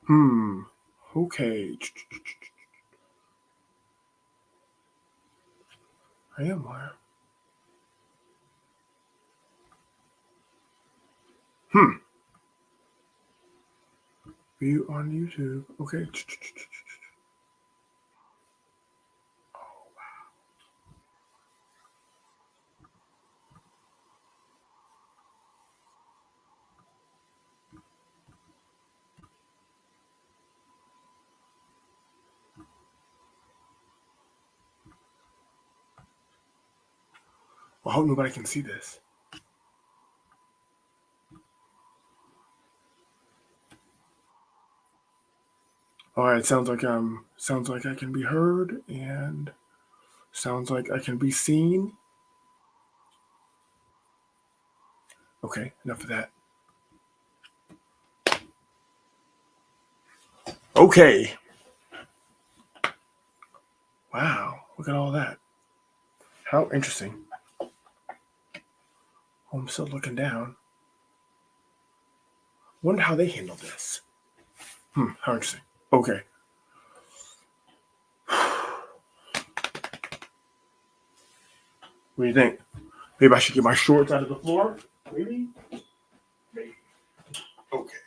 Hmm. Okay. I am where. Hmm. View on YouTube. Okay. Well, I hope nobody can see this. All right. Sounds like I can be heard, and sounds like I can be seen. Okay. Enough of that. Okay. Wow. Look at all that. How interesting. Oh, I'm still looking down. Wonder how they handle this. How interesting. Okay. What do you think? Maybe I should get my shorts out of the floor? Maybe? Maybe. Okay.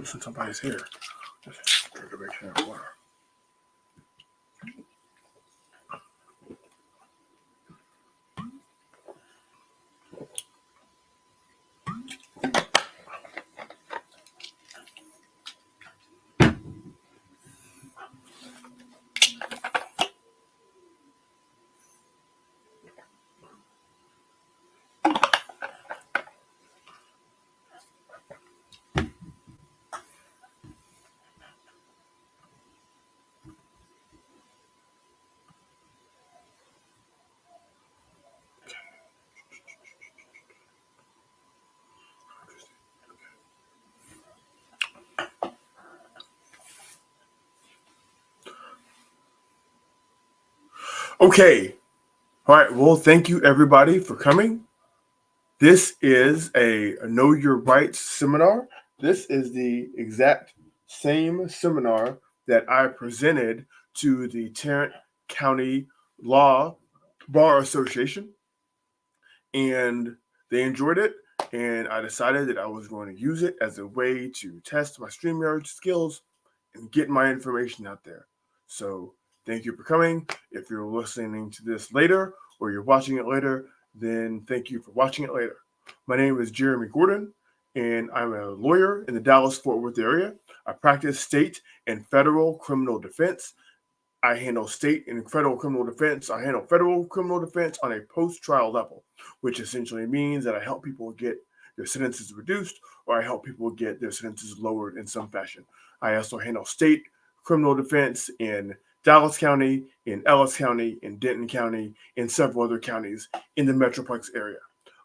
Since somebody's here. Just drink a big shot of water. Okay. All right. Well, thank you everybody for coming. This is a Know Your Rights seminar. This is the exact same seminar that I presented to the Tarrant County Law Bar Association, and they enjoyed it. And I decided that I was going to use it as a way to test my StreamYard skills and get my information out there. So thank you for coming. If you're listening to this later or you're watching it later, then thank you for watching it later. My name is Jeremy Gordon, and I'm a lawyer in the Dallas-Fort Worth area. I practice state and federal criminal defense. I handle state and federal criminal defense. I handle federal criminal defense on a post-trial level, which essentially means that I help people get their sentences reduced or I help people get their sentences lowered in some fashion. I also handle state criminal defense in Dallas County, in Ellis County, in Denton County, and several other counties in the Metroplex area.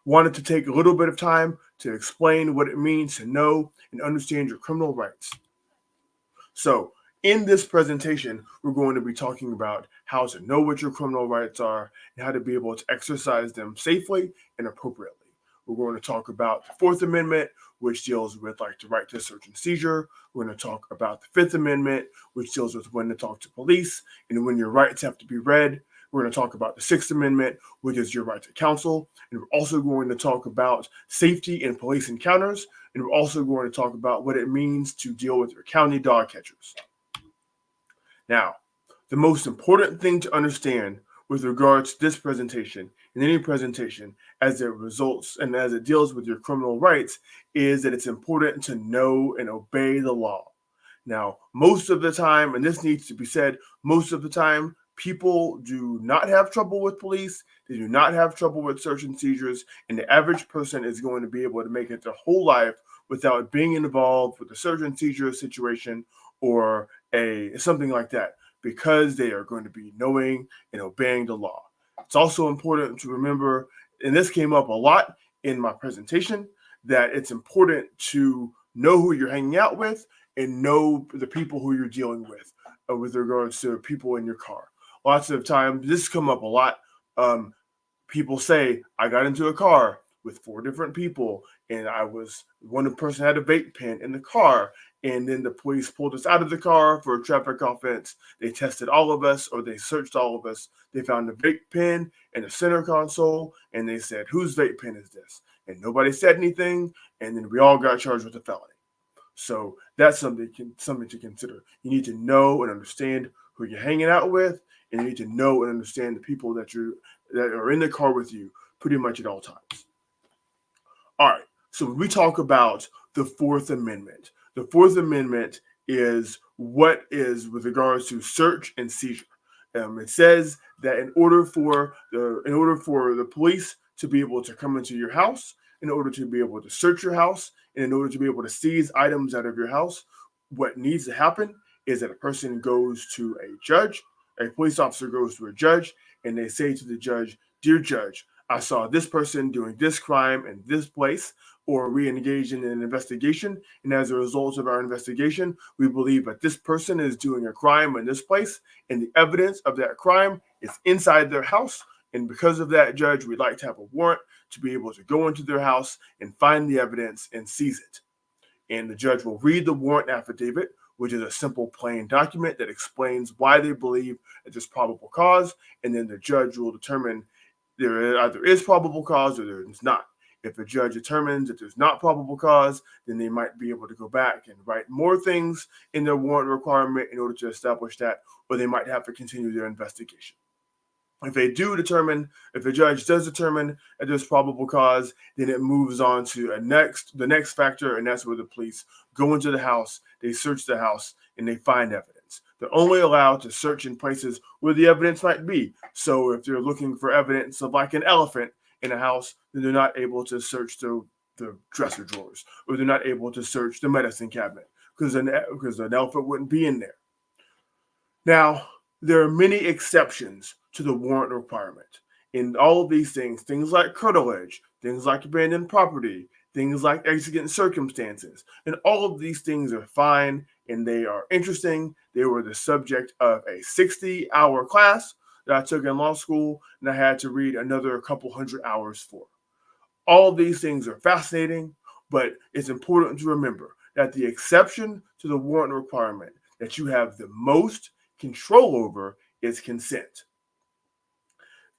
Wanted to take a little bit of time to explain what it means to know and understand your criminal rights. So, in this presentation, we're going to be talking about how to know what your criminal rights are and how to be able to exercise them safely and appropriately. We're going to talk about the Fourth Amendment, which deals with like the right to search and seizure. We're going to talk about the Fifth Amendment, which deals with when to talk to police and when your rights have to be read. We're going to talk about the Sixth Amendment, which is your right to counsel. And we're also going to talk about safety in police encounters. And we're also going to talk about what it means to deal with your county dog catchers. Now, the most important thing to understand with regards to this presentation and any presentation as it results and as it deals with your criminal rights is that it's important to know and obey the law. Now, most of the time, and this needs to be said, most of the time, people do not have trouble with police. They do not have trouble with search and seizures. And the average person is going to be able to make it their whole life without being involved with a search and seizure situation or something like that because they are going to be knowing and obeying the law. It's also important to remember, and this came up a lot in my presentation, that it's important to know who you're hanging out with and know the people who you're dealing with regards to people in your car. lots of times, this come up a lot. People say, I got into a car with 4 different people, and one person had a vape pen in the car, and then the police pulled us out of the car for a traffic offense. They tested all of us, or they searched all of us. They found a vape pen in the center console, and they said, whose vape pen is this? And nobody said anything, and then we all got charged with a felony. So that's something to consider. You need to know and understand who you're hanging out with, and you need to know and understand the people that are in the car with you pretty much at all times. All right. So when we talk about the Fourth Amendment, the Fourth Amendment is what is with regards to search and seizure. It says that in order for the police to be able to come into your house, in order to be able to search your house, and in order to be able to seize items out of your house, what needs to happen is that a person goes to a judge, a police officer goes to a judge, and they say to the judge, "Dear judge, I saw this person doing this crime in this place, or we engaged in an investigation, and as a result of our investigation, we believe that this person is doing a crime in this place, and the evidence of that crime is inside their house. And because of that, judge, we'd like to have a warrant to be able to go into their house and find the evidence and seize it." And the judge will read the warrant affidavit, which is a simple, plain document that explains why they believe that there's probable cause, and then the judge will determine there either is probable cause or there is not. If a judge determines that there's not probable cause, then they might be able to go back and write more things in their warrant requirement in order to establish that, or they might have to continue their investigation. If the judge does determine that there's probable cause, then it moves on to the next factor, and that's where the police go into the house, they search the house, and they find evidence. They're only allowed to search in places where the evidence might be. So if they're looking for evidence of like an elephant in a house, then they're not able to search the dresser drawers, or they're not able to search the medicine cabinet because an elephant wouldn't be in there. Now, there are many exceptions to the warrant requirement. In all of these things like curtilage, things like abandoned property, things like exigent circumstances, and all of these things are fine and they are interesting. They were the subject of a 60-hour class that I took in law school, and I had to read another couple hundred hours for. All of these things are fascinating, but it's important to remember that the exception to the warrant requirement that you have the most control over is consent.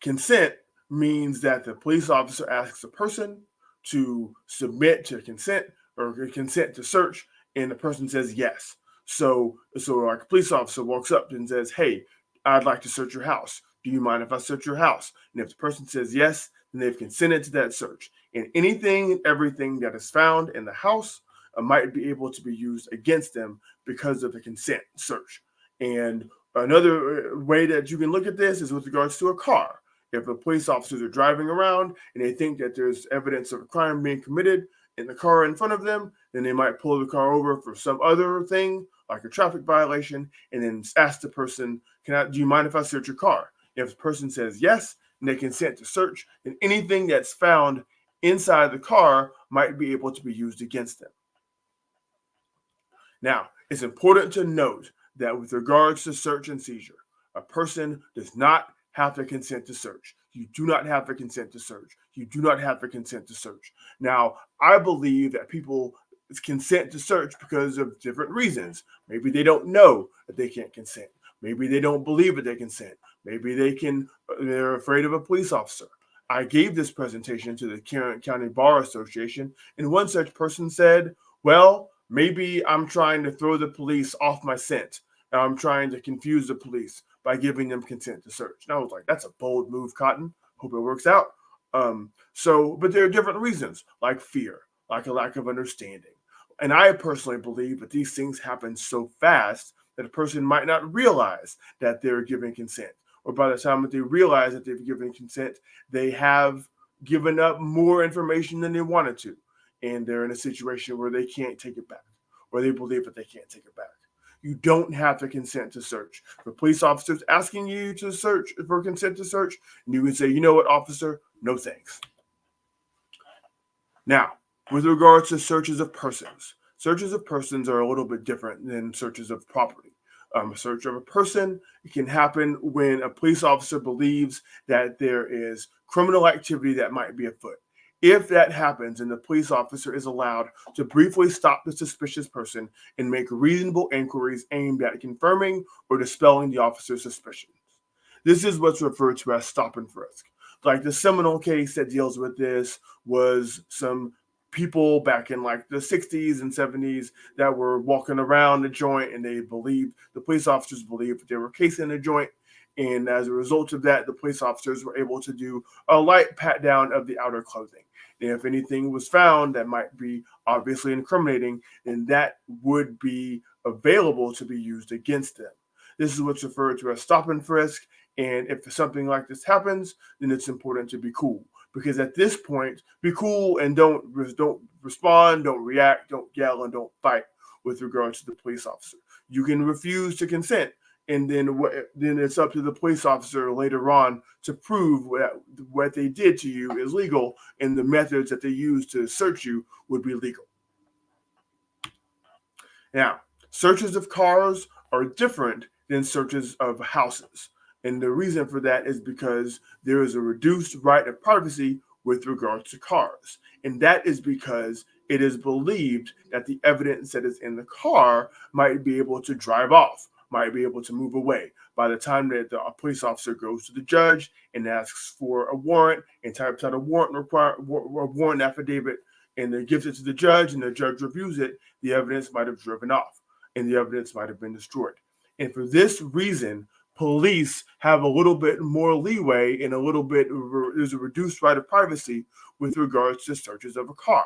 Consent means that the police officer asks a person to submit to consent or consent to search, and the person says yes. So like a police officer walks up and says, "Hey, I'd like to search your house. Do you mind if I search your house?" And if the person says yes, then they've consented to that search. And anything and everything that is found in the house might be able to be used against them because of the consent search. And another way that you can look at this is with regards to a car. If the police officers are driving around and they think that there's evidence of a crime being committed in the car in front of them, then they might pull the car over for some other thing, like a traffic violation, and then ask the person, do you mind if I search your car? If the person says yes, and they consent to search, then anything that's found inside the car might be able to be used against them. Now, it's important to note that with regards to search and seizure, a person does not have to consent to search. You do not have to consent to search. You do not have to consent to search. Now, I believe that people consent to search because of different reasons. Maybe they don't know that they can't consent. Maybe they don't believe that they consent. Maybe they're afraid of a police officer. I gave this presentation to the Tarrant County Bar Association, and one such person said, "Well, maybe I'm trying to throw the police off my scent. And I'm trying to confuse the police by giving them consent to search." And I was like, that's a bold move, Cotton. Hope it works out. But there are different reasons, like fear, like a lack of understanding. And I personally believe that these things happen so fast that a person might not realize that they're giving consent. Or by the time that they realize that they've given consent, they have given up more information than they wanted to. And they're in a situation where they can't take it back, or they believe that they can't take it back. You don't have to consent to search. For police officers asking you to search for consent to search, and you can say, "You know what, officer? No thanks." Now, with regards to searches of persons are a little bit different than searches of property. a search of a person. It can happen when a police officer believes that there is criminal activity that might be afoot. If that happens, and the police officer is allowed to briefly stop the suspicious person and make reasonable inquiries aimed at confirming or dispelling the officer's suspicions. This is what's referred to as stop and frisk. Like the seminal case that deals with this was some people back in like the 60s and 70s that were walking around the joint, and the police officers believed that they were casing the joint. And as a result of that, the police officers were able to do a light pat down of the outer clothing. And if anything was found that might be obviously incriminating, then that would be available to be used against them. This is what's referred to as stop and frisk. And if something like this happens, then it's important to be cool. Because at this point, be cool and don't respond, don't react, don't yell, and don't fight with regards to the police officer. You can refuse to consent, and then it's up to the police officer later on to prove what they did to you is legal, and the methods that they use to search you would be legal. Now, searches of cars are different than searches of houses. And the reason for that is because there is a reduced right of privacy with regards to cars. And that is because it is believed that the evidence that is in the car might be able to drive off, might be able to move away. By the time that the police officer goes to the judge and asks for a warrant and types out a warrant affidavit, and then gives it to the judge, and the judge reviews it, the evidence might have driven off and the evidence might have been destroyed. And for this reason, police have a little bit more leeway and there's a reduced right of privacy with regards to searches of a car.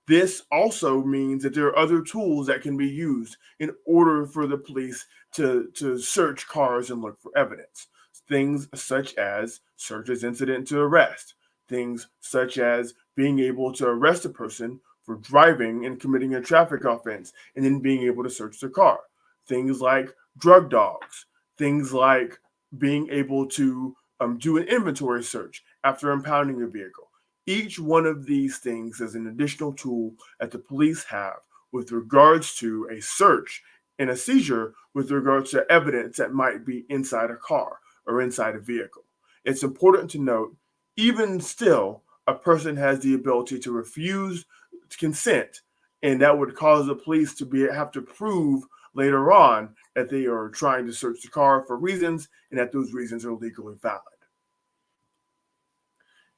This also means that there are other tools that can be used in order for the police to search cars and look for evidence. Things such as search as incident to arrest. Things such as being able to arrest a person for driving and committing a traffic offense and then being able to search their car. Things like drug dogs, things like being able to do an inventory search after impounding a vehicle. Each one of these things is an additional tool that the police have with regards to a search and a seizure with regards to evidence that might be inside a car or inside a vehicle. It's important to note, even still, a person has the ability to refuse consent, and that would cause the police to have to prove later on that they are trying to search the car for reasons and that those reasons are legally valid.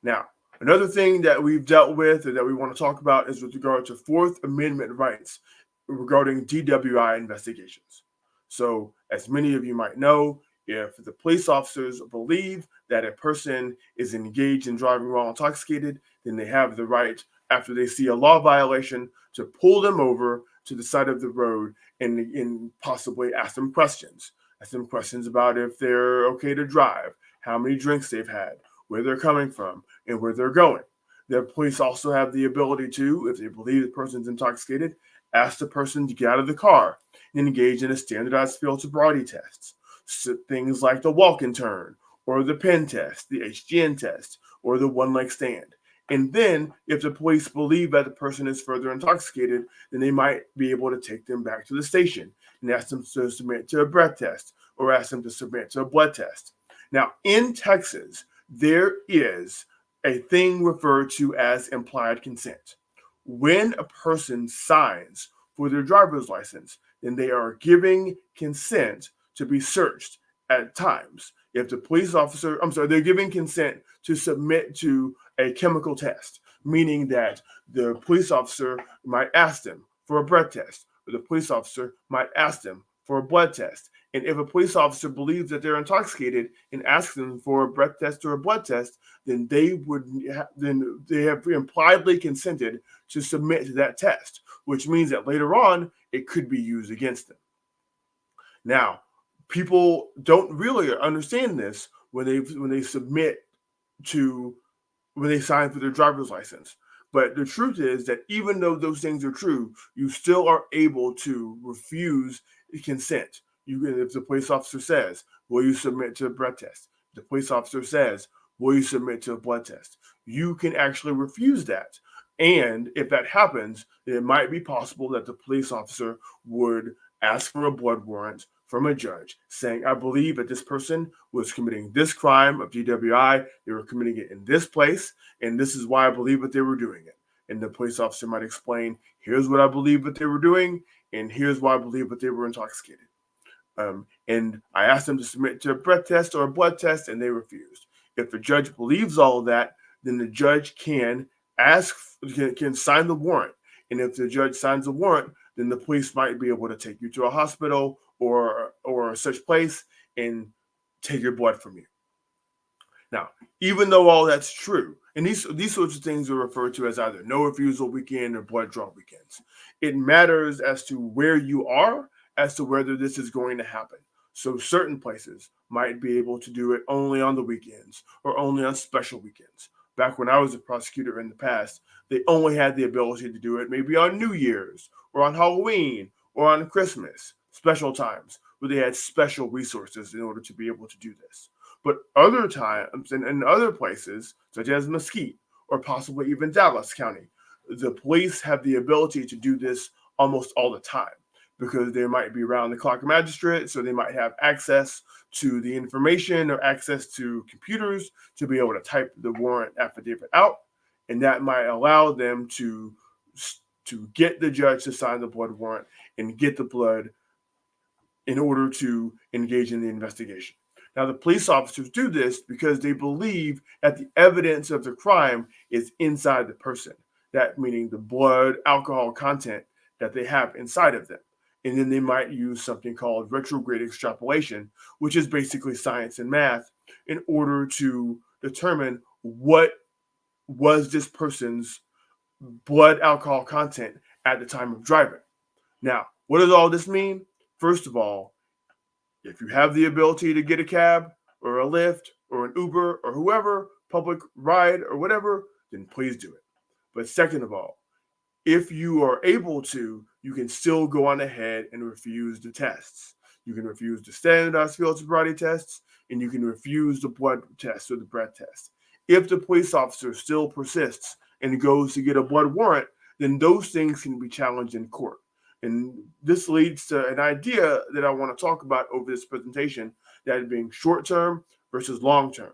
Now, another thing that we've dealt with and that we want to talk about is with regard to Fourth Amendment rights regarding DWI investigations. So, as many of you might know, if the police officers believe that a person is engaged in driving while intoxicated, then they have the right, after they see a law violation, to pull them over to the side of the road and possibly ask them questions. Ask them questions about if they're okay to drive, how many drinks they've had, where they're coming from, and where they're going. The police also have the ability to, if they believe the person's intoxicated, ask the person to get out of the car and engage in a standardized field sobriety tests. So things like the walk and turn, or the pen test, the HGN test, or the one leg stand. And then, if the police believe that the person is further intoxicated, then they might be able to take them back to the station and ask them to submit to a breath test or ask them to submit to a blood test. Now, in Texas, there is a thing referred to as implied consent. When a person signs for their driver's license, then they are giving consent to be searched at times. If the police officer, they're giving consent to submit to a chemical test, meaning that the police officer might ask them for a breath test, or the police officer might ask them for a blood test. And if a police officer believes that they're intoxicated and asks them for a breath test or a blood test, then they have impliedly consented to submit to that test, which means that later on it could be used against them. Now, people don't really understand this when they sign for their driver's license. But the truth is that even though those things are true, you still are able to refuse consent. If the police officer says, will you submit to a breath test? The police officer says, will you submit to a blood test? You can actually refuse that. And if that happens, then it might be possible that the police officer would ask for a blood warrant from a judge saying, I believe that this person was committing this crime of DWI. They were committing it in this place, and this is why I believe that they were doing it. And the police officer might explain, here's what I believe that they were doing, and here's why I believe that they were intoxicated. And I asked them to submit to a breath test or a blood test, and they refused. If the judge believes all of that, then the judge can sign the warrant. And if the judge signs the warrant, then the police might be able to take you to a hospital or such place and take your blood from you. Now, even though all that's true, and these sorts of things are referred to as either no refusal weekend or blood draw weekends, it matters as to where you are as to whether this is going to happen. So certain places might be able to do it only on the weekends or only on special weekends. Back when I was a prosecutor in the past, they only had the ability to do it maybe on New Year's or on Halloween or on Christmas, special times where they had special resources in order to be able to do this. But other times and in other places, such as Mesquite or possibly even Dallas County, the police have the ability to do this almost all the time because there might be round-the-clock magistrates, so they might have access to the information or access to computers to be able to type the warrant affidavit out, and that might allow them to get the judge to sign the blood warrant and get the blood in order to engage in the investigation. Now, the police officers do this because they believe that the evidence of the crime is inside the person, that meaning the blood, alcohol content that they have inside of them. And then they might use something called retrograde extrapolation, which is basically science and math, in order to determine what was this person's blood alcohol content at the time of driving. Now, what does all this mean? First of all, if you have the ability to get a cab or a Lyft or an Uber or whoever, public ride or whatever, then please do it. But second of all, if you are able to, you can still go on ahead and refuse the tests. You can refuse the standardized field sobriety tests, and you can refuse the blood test or the breath test. If the police officer still persists and goes to get a blood warrant, then those things can be challenged in court. And this leads to an idea that I want to talk about over this presentation, that being short-term versus long-term.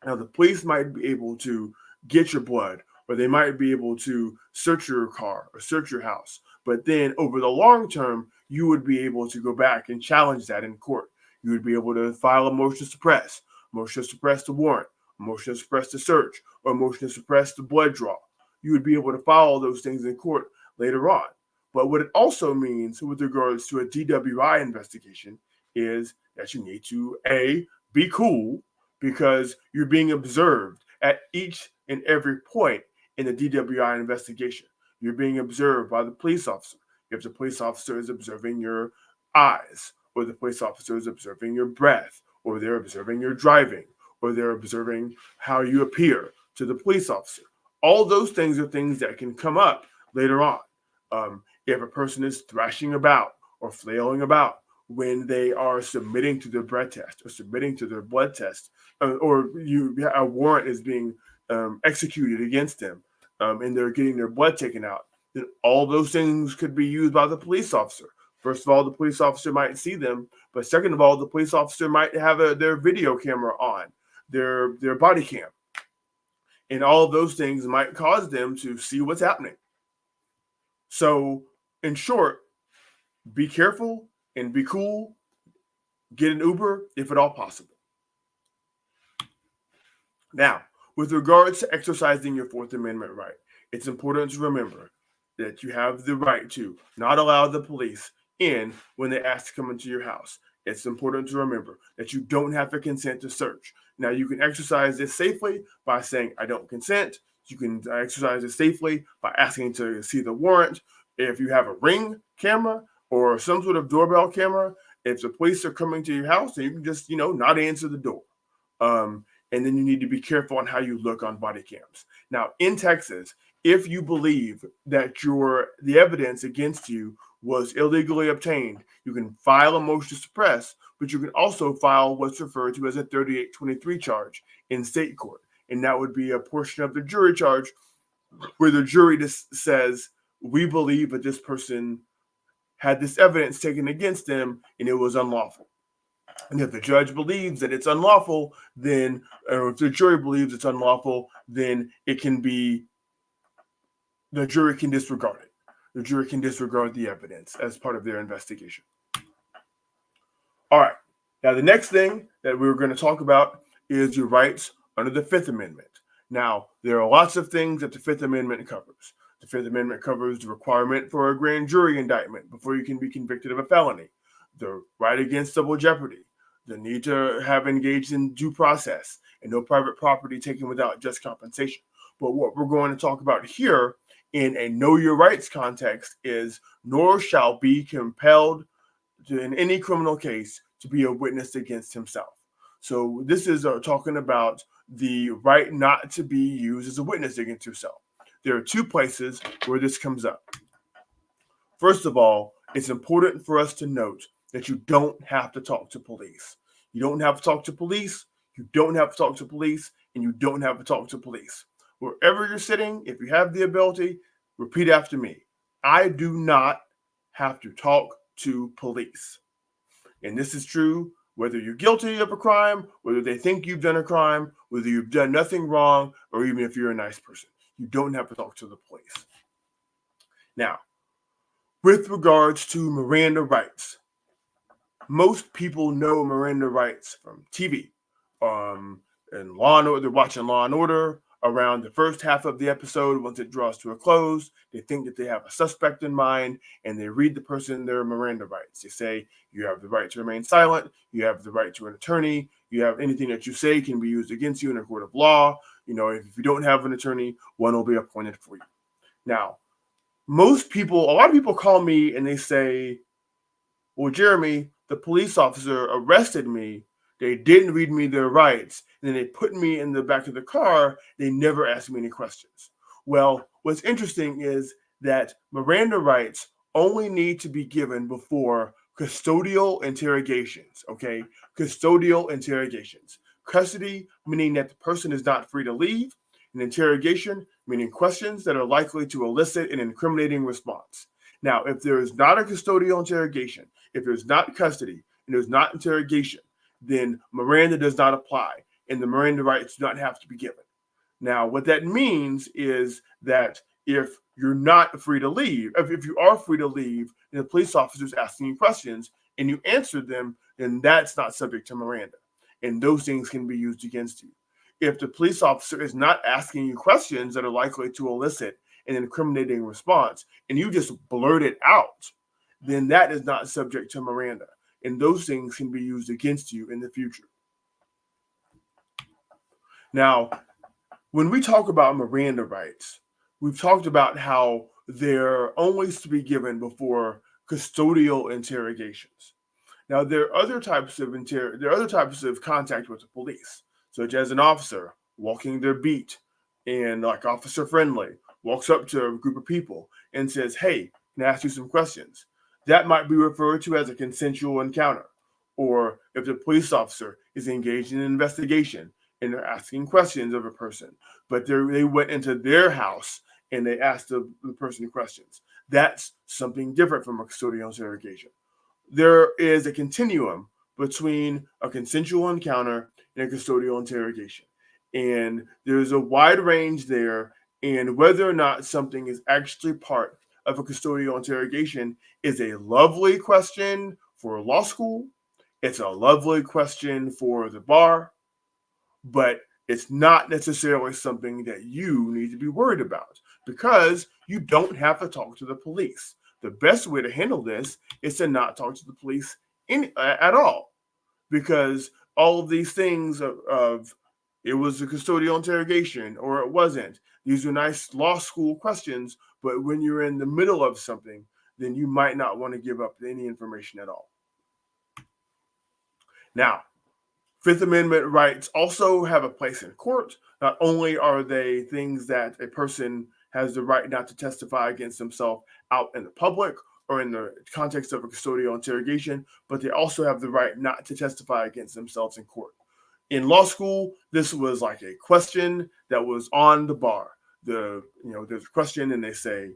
Now, the police might be able to get your blood, or they might be able to search your car or search your house. But then over the long term, you would be able to go back and challenge that in court. You would be able to file a motion to suppress the warrant, a motion to suppress the search, or a motion to suppress the blood draw. You would be able to file all those things in court later on. But what it also means with regards to a DWI investigation is that you need to, A, be cool, because you're being observed at each and every point in the DWI investigation. You're being observed by the police officer. If the police officer is observing your eyes, or the police officer is observing your breath, or they're observing your driving, or they're observing how you appear to the police officer. All those things are things that can come up later on. If a person is thrashing about or flailing about when they are submitting to their breath test or submitting to their blood test, or a warrant is being executed against them, and they're getting their blood taken out, then all those things could be used by the police officer. First of all, the police officer might see them, but second of all, the police officer might have their video camera on, their body cam, and all of those things might cause them to see what's happening. So, in short, be careful and be cool. Get an Uber if at all possible. Now, with regards to exercising your Fourth Amendment right, it's important to remember that you have the right to not allow the police in when they ask to come into your house. It's important to remember that you don't have to consent to search. Now, you can exercise this safely by saying, I don't consent. You can exercise it safely by asking to see the warrant. If you have a Ring camera or some sort of doorbell camera, if the police are coming to your house, then you can just, not answer the door. And then you need to be careful on how you look on body cams. Now, in Texas, if you believe that the evidence against you was illegally obtained, you can file a motion to suppress, but you can also file what's referred to as a 3823 charge in state court. And that would be a portion of the jury charge where the jury just says, we believe that this person had this evidence taken against them and it was unlawful. And if the judge believes that it's unlawful, then, or if the jury believes it's unlawful, then it can be, the jury can disregard it. The jury can disregard the evidence as part of their investigation. All right. Now, the next thing that we're going to talk about is your rights under the Fifth Amendment. Now, there are lots of things that the Fifth Amendment covers. The Fifth Amendment covers the requirement for a grand jury indictment before you can be convicted of a felony, the right against double jeopardy, the need to have engaged in due process, and no private property taken without just compensation. But what we're going to talk about here in a know your rights context is nor shall be compelled to, in any criminal case, to be a witness against himself. So this is talking about the right not to be used as a witness against yourself. There are two places where this comes up. First of all, it's important for us to note that you don't have to talk to police. You don't have to talk to police, you don't have to talk to police, and you don't have to talk to police. Wherever you're sitting, if you have the ability, repeat after me. I do not have to talk to police. And this is true whether you're guilty of a crime, whether they think you've done a crime, whether you've done nothing wrong, or even if you're a nice person. You don't have to talk to the police. Now, with regards to Miranda rights, most people know Miranda rights from TV. And Law and Order, they're watching Law and Order. Around the first half of the episode, once it draws to a close, they think that they have a suspect in mind, and they read the person their Miranda rights. They say, you have the right to remain silent, you have the right to an attorney, you have anything that you say can be used against you in a court of law. You know, if you don't have an attorney, one will be appointed for you. Now, a lot of people call me and they say, well, Jeremy, the police officer arrested me. They didn't read me their rights, and then they put me in the back of the car. They never asked me any questions. Well, what's interesting is that Miranda rights only need to be given before custodial interrogations, okay? Custodial interrogations. Custody, meaning that the person is not free to leave, and interrogation, meaning questions that are likely to elicit an incriminating response. Now, if there is not a custodial interrogation, if there's not custody, and there's not interrogation, then Miranda does not apply, and the Miranda rights do not have to be given. Now, what that means is that if you're not free to leave, if you are free to leave, and the police officer is asking you questions, and you answer them, then that's not subject to Miranda, and those things can be used against you. If the police officer is not asking you questions that are likely to elicit an incriminating response, and you just blurt it out, then that is not subject to Miranda. And those things can be used against you in the future. Now, when we talk about Miranda rights, we've talked about how they're only to be given before custodial interrogations. Now, there are other types of contact with the police, such as an officer walking their beat, and like Officer Friendly walks up to a group of people and says, "Hey, can I ask you some questions?" That might be referred to as a consensual encounter. Or if the police officer is engaged in an investigation and they're asking questions of a person, but they went into their house and they asked the person questions. That's something different from a custodial interrogation. There is a continuum between a consensual encounter and a custodial interrogation. And there's a wide range there, and whether or not something is actually part of a custodial interrogation is a lovely question for law school. It's a lovely question for the bar, but it's not necessarily something that you need to be worried about because you don't have to talk to the police. The best way to handle this is to not talk to the police at all, because all of these things of it was a custodial interrogation or it wasn't. These are nice law school questions, but when you're in the middle of something, then you might not want to give up any information at all. Now, Fifth Amendment rights also have a place in court. Not only are they things that a person has the right not to testify against himself out in the public or in the context of a custodial interrogation, but they also have the right not to testify against themselves in court. In law school, this was like a question that was on the bar. There's a question and they say,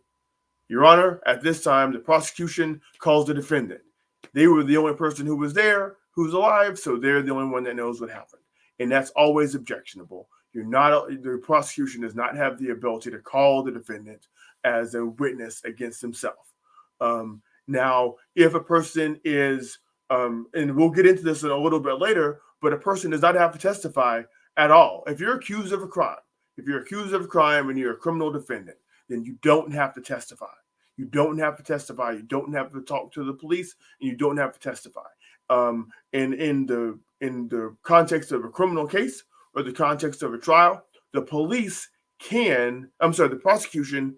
Your Honor, at this time, the prosecution calls the defendant. They were the only person who was there, who's alive, so they're the only one that knows what happened. And that's always objectionable. The prosecution does not have the ability to call the defendant as a witness against himself. Now, if a person is, and we'll get into this in a little bit later, but a person does not have to testify at all. If you're accused of a crime, and you're a criminal defendant, then you don't have to testify. You don't have to testify. You don't have to talk to the police, and you don't have to testify. And in the context of a criminal case or the context of a trial, the prosecution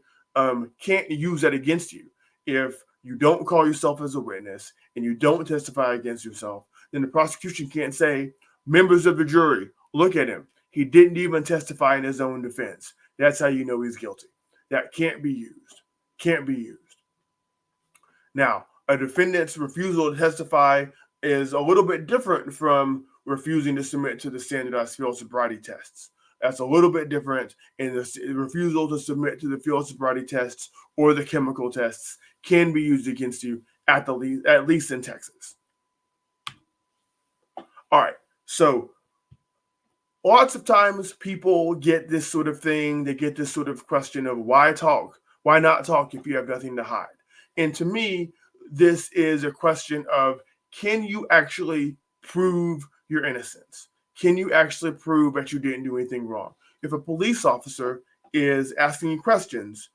can't use that against you. If you don't call yourself as a witness and you don't testify against yourself, then the prosecution can't say, members of the jury, look at him. He didn't even testify in his own defense. That's how you know he's guilty. That can't be used. Can't be used. Now, a defendant's refusal to testify is a little bit different from refusing to submit to the standardized field sobriety tests. That's a little bit different, and the refusal to submit to the field sobriety tests or the chemical tests can be used against you at least in Texas. All right, so lots of times people get this sort of thing. They get this sort of question of why talk? Why not talk if you have nothing to hide? And to me, this is a question of, can you actually prove your innocence? Can you actually prove that you didn't do anything wrong? If a police officer is asking you questions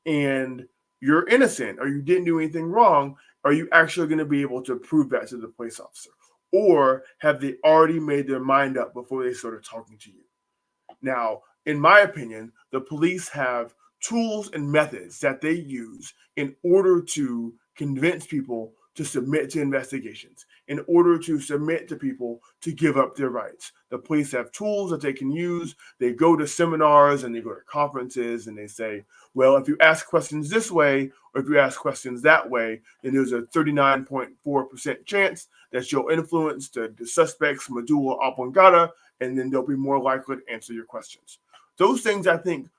and you're innocent or you didn't do anything wrong, are you actually going to be able to prove that to the police officer? Or have they already made their mind up before they started talking to you? Now, in my opinion, the police have tools and methods that they use in order to convince people to submit to investigations, in order to submit to people to give up their rights. The police have tools that they can use. They go to seminars and they go to conferences and they say, well, if you ask questions this way, or if you ask questions that way, then there's a 39.4% chance that you'll influence the suspect's medulla oblongata, and then they'll be more likely to answer your questions. Those things, I think,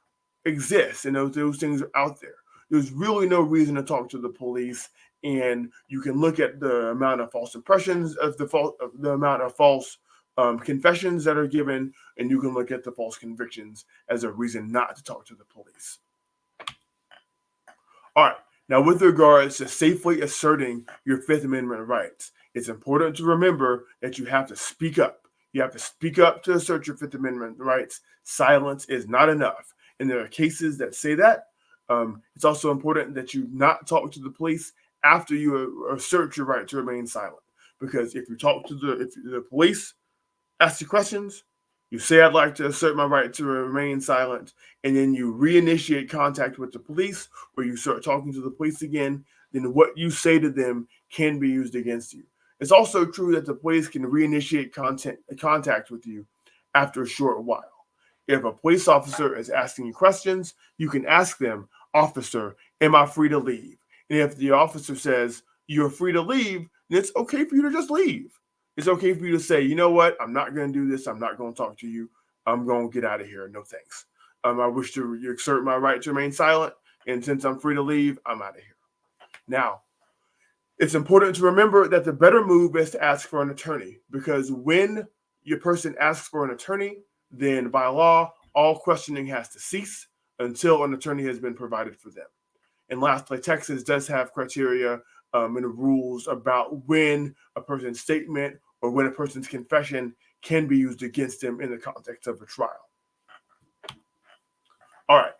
exist, and those things are out there. There's really no reason to talk to the police, and you can look at the amount of false impressions of the amount of false confessions that are given, and you can look at the false convictions as a reason not to talk to the police. All right, now with regards to safely asserting your Fifth Amendment rights, it's important to remember that you have to speak up. You have to speak up to assert your Fifth Amendment rights. Silence is not enough. And there are cases that say that. It's also important that you not talk to the police after you assert your right to remain silent. Because if you talk to the police, ask you questions, you say, I'd like to assert my right to remain silent, and then you reinitiate contact with the police, or you start talking to the police again, then what you say to them can be used against you. It's also true that the police can reinitiate contact with you after a short while. If a police officer is asking you questions, you can ask them, officer, am I free to leave? And if the officer says you're free to leave, then it's okay for you to just leave. It's okay for you to say, you know what, I'm not going to do this. I'm not going to talk to you. I'm going to get out of here. No thanks. I wish to exert my right to remain silent. And since I'm free to leave, I'm out of here. Now, it's important to remember that the better move is to ask for an attorney, because when your person asks for an attorney, then by law, all questioning has to cease until an attorney has been provided for them. And lastly, Texas does have criteria and rules about when a person's statement or when a person's confession can be used against them in the context of a trial. All right.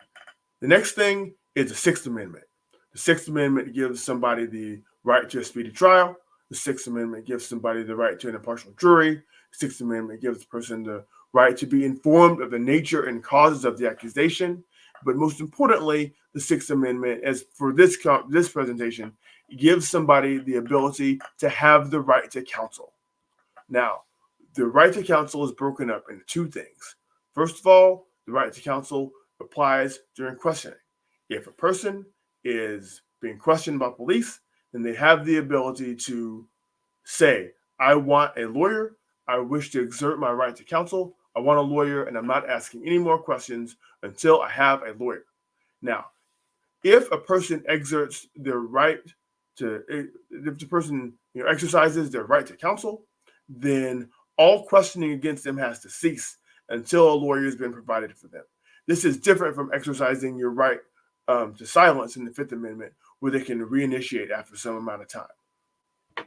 The next thing is the Sixth Amendment. The Sixth Amendment gives somebody the right to a speedy trial. The Sixth Amendment gives somebody the right to an impartial jury. The Sixth Amendment gives the person the right to be informed of the nature and causes of the accusation. But most importantly, the Sixth Amendment, as for this presentation, gives somebody the ability to have the right to counsel. Now, the right to counsel is broken up into two things. First of all, the right to counsel applies during questioning. If a person is being questioned by police, then they have the ability to say, I want a lawyer. I wish to exert my right to counsel. I want a lawyer, and I'm not asking any more questions until I have a lawyer. Now, if a person exerts their right to, if the person exercises their right to counsel, then all questioning against them has to cease until a lawyer has been provided for them. This is different from exercising your right to silence in the Fifth Amendment, where they can reinitiate after some amount of time.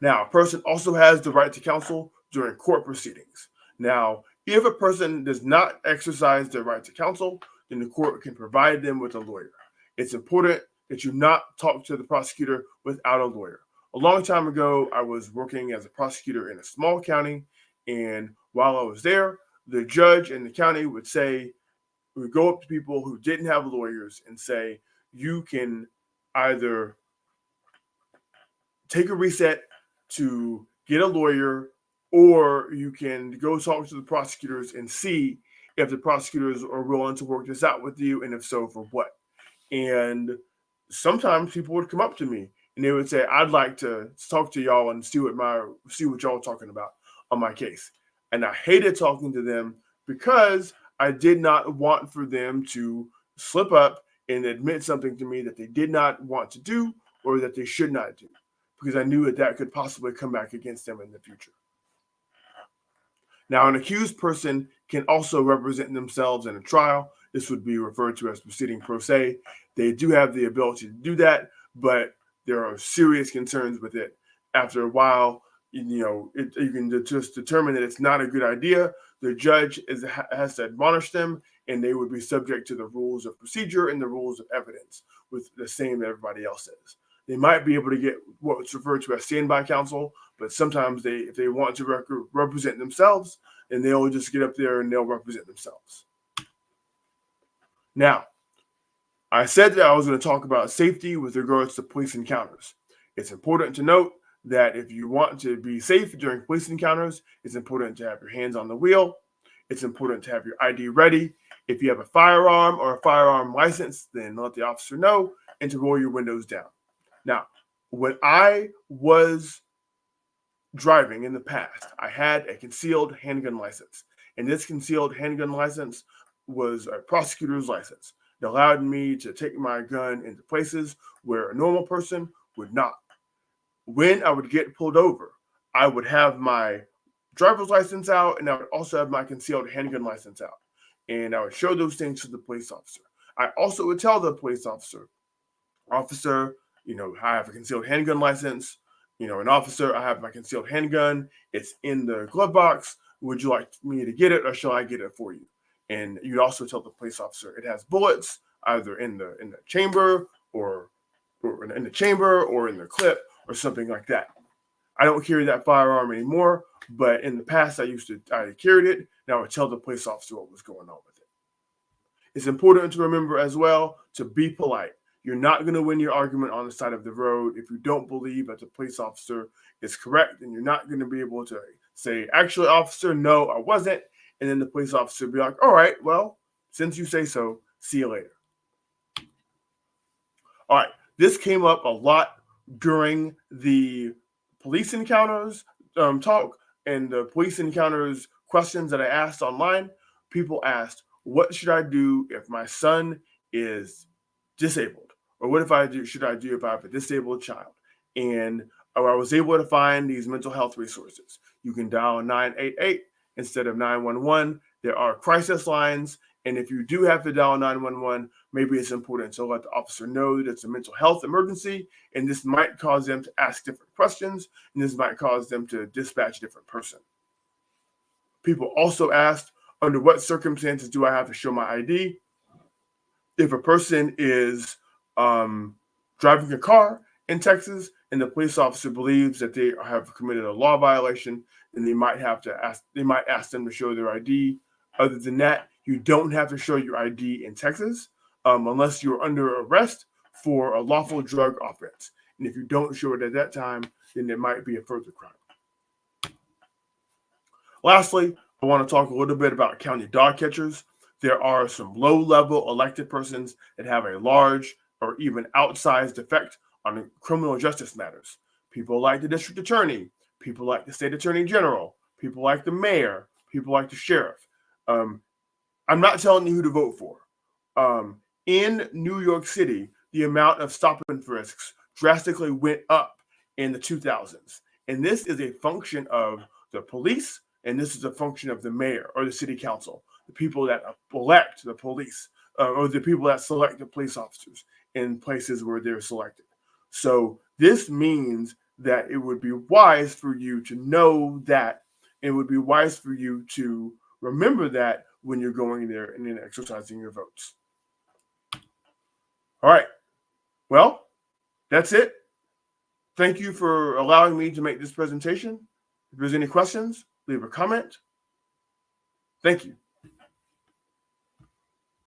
Now, a person also has the right to counsel during court proceedings. Now, if a person does not exercise their right to counsel, then the court can provide them with a lawyer. It's important that you not talk to the prosecutor without a lawyer. A long time ago, I was working as a prosecutor in a small county, and while I was there, the judge in the county would go up to people who didn't have lawyers and say, you can either take a reset to get a lawyer, or you can go talk to the prosecutors and see if the prosecutors are willing to work this out with you, and if so, for what. And sometimes people would come up to me and they would say, I'd like to talk to y'all and see what y'all are talking about on my case. And I hated talking to them because I did not want for them to slip up and admit something to me that they did not want to do or that they should not do, because I knew that could possibly come back against them in the future. Now, an accused person can also represent themselves in a trial. This would be referred to as proceeding pro se. They do have the ability to do that, but there are serious concerns with it. After a while, you can just determine that it's not a good idea. The judge has to admonish them, and they would be subject to the rules of procedure and the rules of evidence, with the same that everybody else is. They might be able to get what's referred to as standby counsel, but sometimes if they want to represent themselves, then they'll just get up there and they'll represent themselves. Now, I said that I was going to talk about safety with regards to police encounters. It's important to note that if you want to be safe during police encounters, it's important to have your hands on the wheel. It's important to have your ID ready. If you have a firearm or a firearm license, then let the officer know, and to roll your windows down. Now, when I was driving in the past, I had a concealed handgun license. And this concealed handgun license was a prosecutor's license. It allowed me to take my gun into places where a normal person would not. When I would get pulled over, I would have my driver's license out, and I would also have my concealed handgun license out. And I would show those things to the police officer. I also would tell the police officer, I have a concealed handgun license. An officer, I have my concealed handgun. It's in the glove box. Would you like me to get it, or shall I get it for you? And you'd also tell the police officer it has bullets either in the chamber or in the chamber or in the clip or something like that. I don't carry that firearm anymore, but in the past I carried it, and I would tell the police officer what was going on with it. It's important to remember as well to be polite. You're not going to win your argument on the side of the road if you don't believe that the police officer is correct, and you're not going to be able to say, actually, officer, no, I wasn't. And then the police officer will be like, all right, well, since you say so, see you later. All right, this came up a lot during the police encounters talk and the police encounters questions that I asked online. People asked, what should I do if my son is disabled? Or what should I do if I have a disabled child? And I was able to find these mental health resources. You can dial 988 instead of 911. There are crisis lines. And if you do have to dial 911, maybe it's important to let the officer know that it's a mental health emergency. And this might cause them to ask different questions. And this might cause them to dispatch a different person. People also asked, under what circumstances do I have to show my ID? If a person is driving a car in Texas and the police officer believes that they have committed a law violation, then they might ask them to show their ID. Other than that, you don't have to show your ID in Texas unless you're under arrest for a lawful drug offense. And if you don't show it at that time, then it might be a further crime. Lastly, I want to talk a little bit about county dog catchers. There are some low-level elected persons that have a large or even outsized effect on criminal justice matters. People like the district attorney, people like the state attorney general, people like the mayor, people like the sheriff. I'm not telling you who to vote for. in New York City, the amount of stop and frisks drastically went up in the 2000s. And this is a function of the police, and this is a function of the mayor or the city council, the people that elect the police, or the people that select the police officers in places where they're selected. So this means that it would be wise for you to know that. It would be wise for you to remember that when you're going there and then exercising your votes. All right. Well, that's it. Thank you for allowing me to make this presentation. If there's any questions, leave a comment. Thank you.